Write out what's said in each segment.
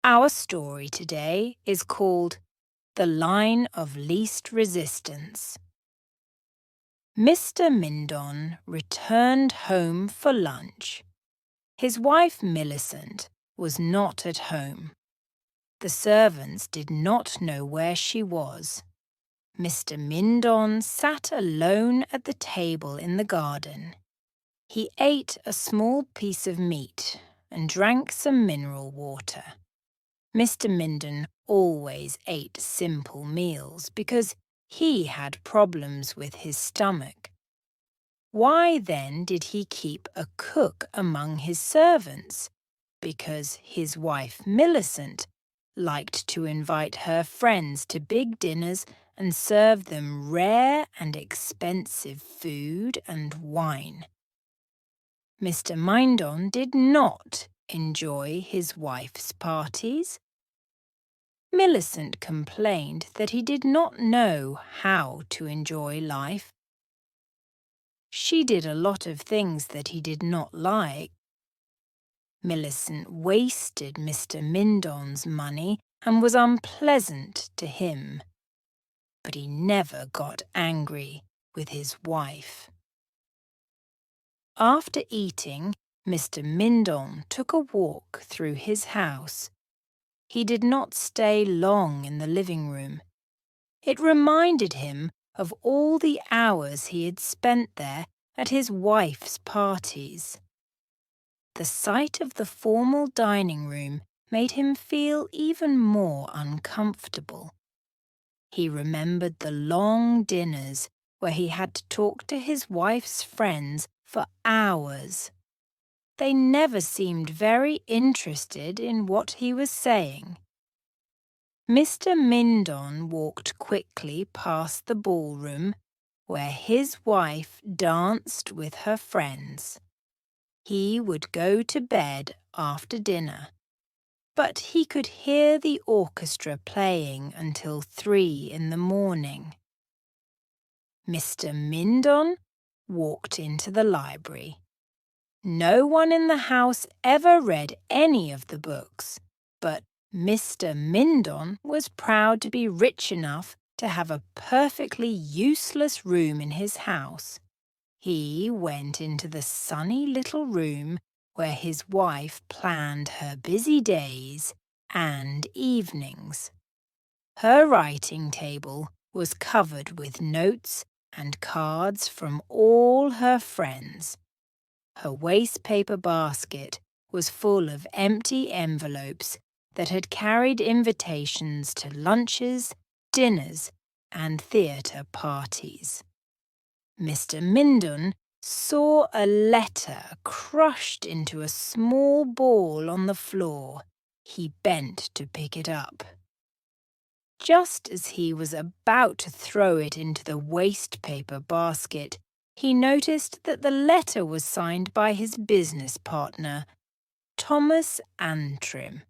Our story today is called The Line of Least Resistance. Mr. Mindon returned home for lunch. His wife Millicent was not at home. The servants did not know where she was. Mr. Mindon sat alone at the table in the garden. He ate a small piece of meat and drank some mineral water. Mr. Mindon always ate simple meals because he had problems with his stomach. Why then did he keep a cook among his servants? Because his wife Millicent liked to invite her friends to big dinners and serve them rare and expensive food and wine. Mr. Mindon did not enjoy his wife's parties. Millicent complained that he did not know how to enjoy life. She did a lot of things that he did not like. Millicent wasted Mr. Mindon's money and was unpleasant to him. But he never got angry with his wife. After eating, Mr. Mindon took a walk through his house. He did not stay long in the living room. It reminded him of all the hours he had spent there at his wife's parties. The sight of the formal dining room made him feel even more uncomfortable. He remembered the long dinners where he had to talk to his wife's friends for hours. They never seemed very interested in what he was saying. Mr. Mindon walked quickly past the ballroom where his wife danced with her friends. He would go to bed after dinner, but he could hear the orchestra playing until 3 in the morning. Mr. Mindon walked into the library. No one in the house ever read any of the books, but Mr. Mindon was proud to be rich enough to have a perfectly useless room in his house. He went into the sunny little room where his wife planned her busy days and evenings. Her writing table was covered with notes and cards from all her friends. Her wastepaper basket was full of empty envelopes that had carried invitations to lunches, dinners, and theatre parties. Mr. Mindon saw a letter crushed into a small ball on the floor. He bent to pick it up. Just as he was about to throw it into the wastepaper basket, he noticed that the letter was signed by his business partner, Thomas Antrim.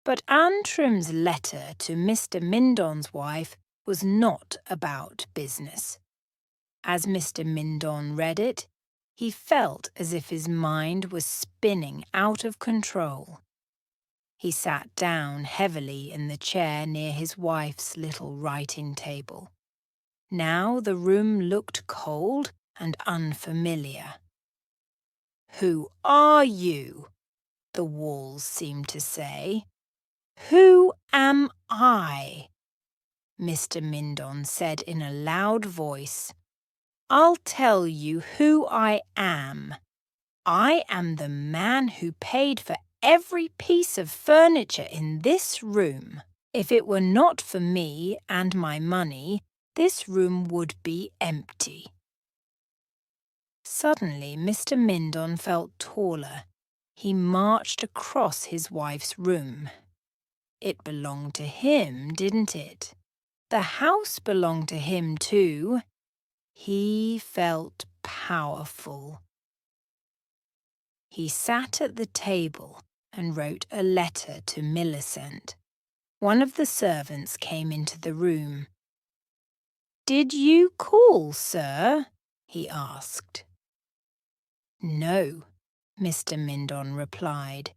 But Antrim's letter to Mr. Mindon's wife was not about business. As Mr. Mindon read it, he felt as if his mind was spinning out of control. He sat down heavily in the chair near his wife's little writing table. Now the room looked cold and unfamiliar. "Who are you?" the walls seemed to say. "Who am I?" Mr. Mindon said in a loud voice. "I'll tell you who I am. I am the man who paid for every piece of furniture in this room. If it were not for me and my money, this room would be empty." Suddenly, Mr. Mindon felt taller. He marched across his wife's room. It belonged to him, didn't it? The house belonged to him too. He felt powerful. He sat at the table and wrote a letter to Millicent. One of the servants came into the room. "Did you call, sir?" he asked. "No," Mr. Mindon replied,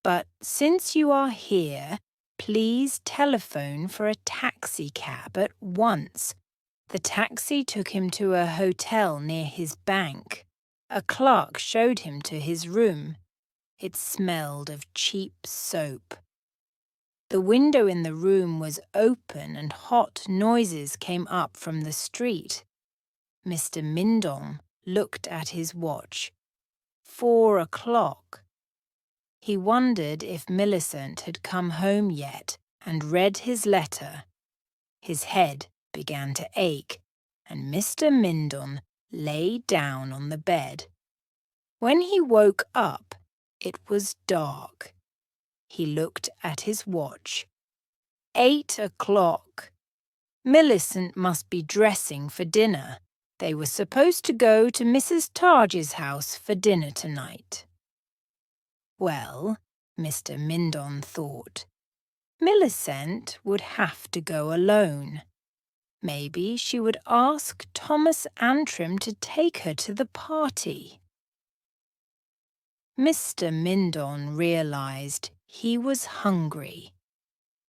But since you are here, please telephone for a taxi cab at once. The taxi took him to a hotel near his bank. A clerk showed him to his room. It smelled of cheap soap. The window in the room was open and hot noises came up from the street. Mr. Mindon looked at his watch. 4 o'clock. He wondered if Millicent had come home yet and read his letter. His head began to ache, and Mr. Mindon lay down on the bed. When he woke up, it was dark. He looked at his watch. 8 o'clock. Millicent must be dressing for dinner. They were supposed to go to Mrs. Targe's house for dinner tonight. Well, Mr. Mindon thought, Millicent would have to go alone. Maybe she would ask Thomas Antrim to take her to the party. Mr. Mindon realized he was hungry.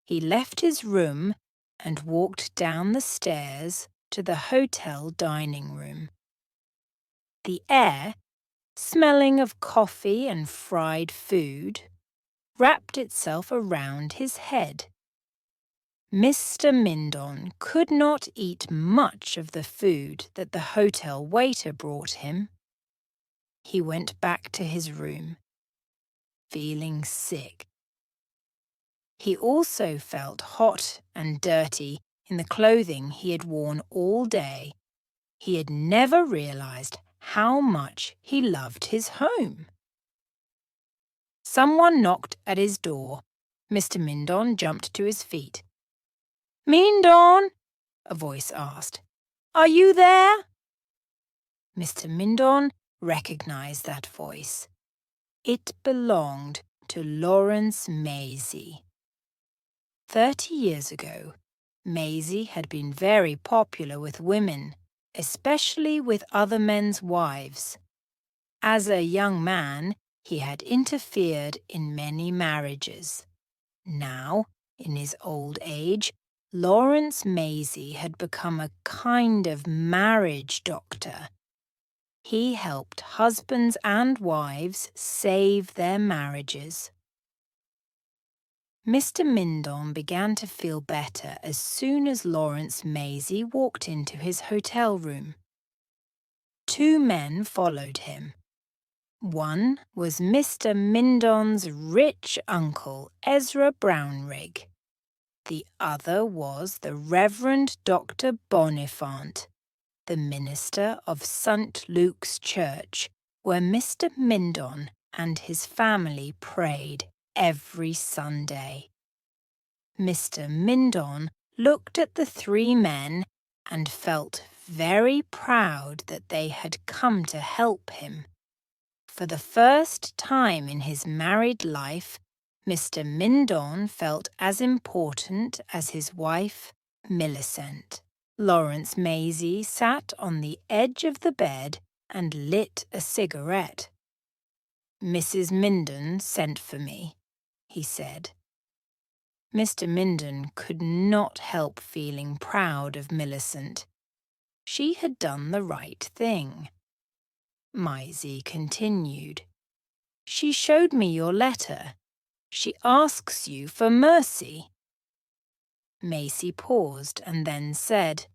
He left his room and walked down the stairs to the hotel dining room. The air, smelling of coffee and fried food, wrapped itself around his head. Mr. Mindon could not eat much of the food that the hotel waiter brought him. He went back to his room, feeling sick. He also felt hot and dirty in the clothing he had worn all day. He had never realized how much he loved his home. Someone knocked at his door. Mr. Mindon jumped to his feet. "Mindon," a voice asked, "are you there?" Mr. Mindon recognized that voice. It belonged to Lawrence Maisie. 30 years ago, Maisie had been very popular with women, especially with other men's wives. As a young man, he had interfered in many marriages. Now, in his old age, Lawrence Maisie had become a kind of marriage doctor. He helped husbands and wives save their marriages. Mr. Mindon began to feel better as soon as Lawrence Maisie walked into his hotel room. 2 men followed him. One was Mr. Mindon's rich uncle, Ezra Brownrigg. The other was the Reverend Dr. Bonifant, the minister of St. Luke's Church, where Mr. Mindon and his family prayed every Sunday. Mr. Mindon looked at the 3 men and felt very proud that they had come to help him. For the first time in his married life, Mr. Mindon felt as important as his wife, Millicent. Lawrence Maisie sat on the edge of the bed and lit a cigarette. "Mrs. Mindon sent for me," he said. Mr. Mindon could not help feeling proud of Millicent. She had done the right thing. Maisie continued. "She showed me your letter. She asks you for mercy." Maisie paused and then said,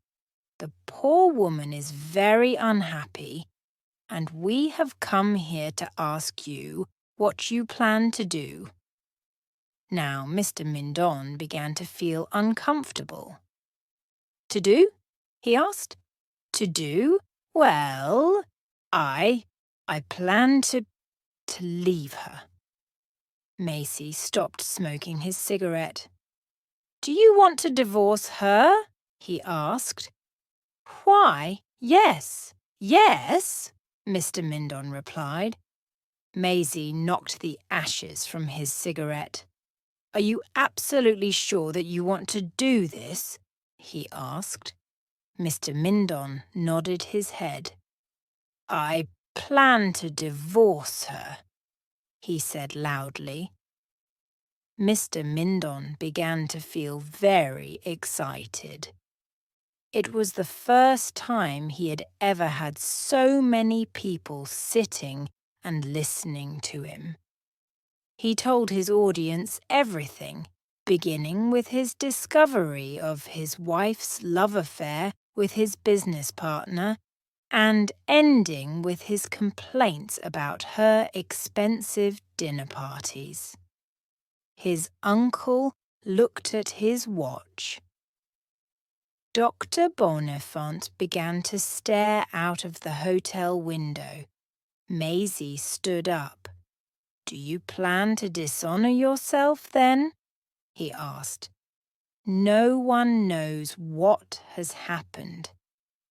"The poor woman is very unhappy, and we have come here to ask you what you plan to do." Now Mr. Mindon began to feel uncomfortable. "To do?" he asked. "To do? Well, I plan to leave her." Maisie stopped smoking his cigarette. "Do you want to divorce her?" he asked. "Why, yes, Mr. Mindon replied. Maisie knocked the ashes from his cigarette. "Are you absolutely sure that you want to do this?" he asked. Mr. Mindon nodded his head. "I plan to divorce her," he said loudly. Mr. Mindon began to feel very excited. It was the first time he had ever had so many people sitting and listening to him. He told his audience everything, beginning with his discovery of his wife's love affair with his business partner and ending with his complaints about her expensive dinner parties. His uncle looked at his watch. Dr. Bonifant began to stare out of the hotel window. Maisie stood up. "Do you plan to dishonor yourself, then?" he asked. "No one knows what has happened.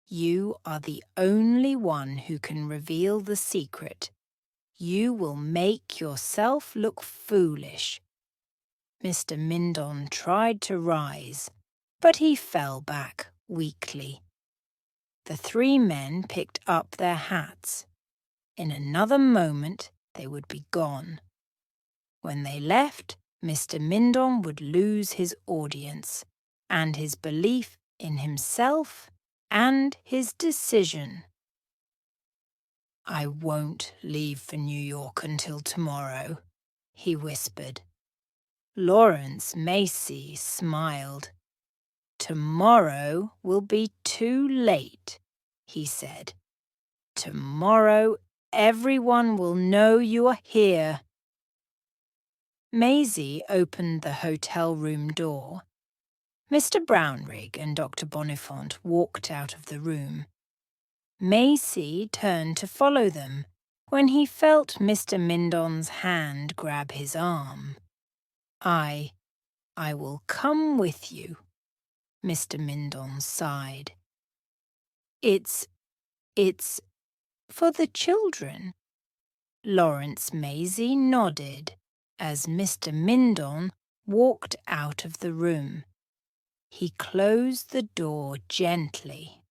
You are the only one who can reveal the secret. You will make yourself look foolish." Mr. Mindon tried to rise, but he fell back weakly. The three men picked up their hats. In another moment they would be gone. When they left, Mr. Mindon would lose his audience and his belief in himself and his decision. "I won't leave for New York until tomorrow," he whispered. Lawrence Macy smiled. "Tomorrow will be too late," he said. "Tomorrow everyone will know you are here." Maisie opened the hotel room door. Mr. Brownrigg and Dr. Bonifant walked out of the room. Macy turned to follow them when he felt Mr. Mindon's hand grab his arm. I will come with you," Mr. Mindon sighed. It's for the children." Lawrence Macy nodded as Mr. Mindon walked out of the room. He closed the door gently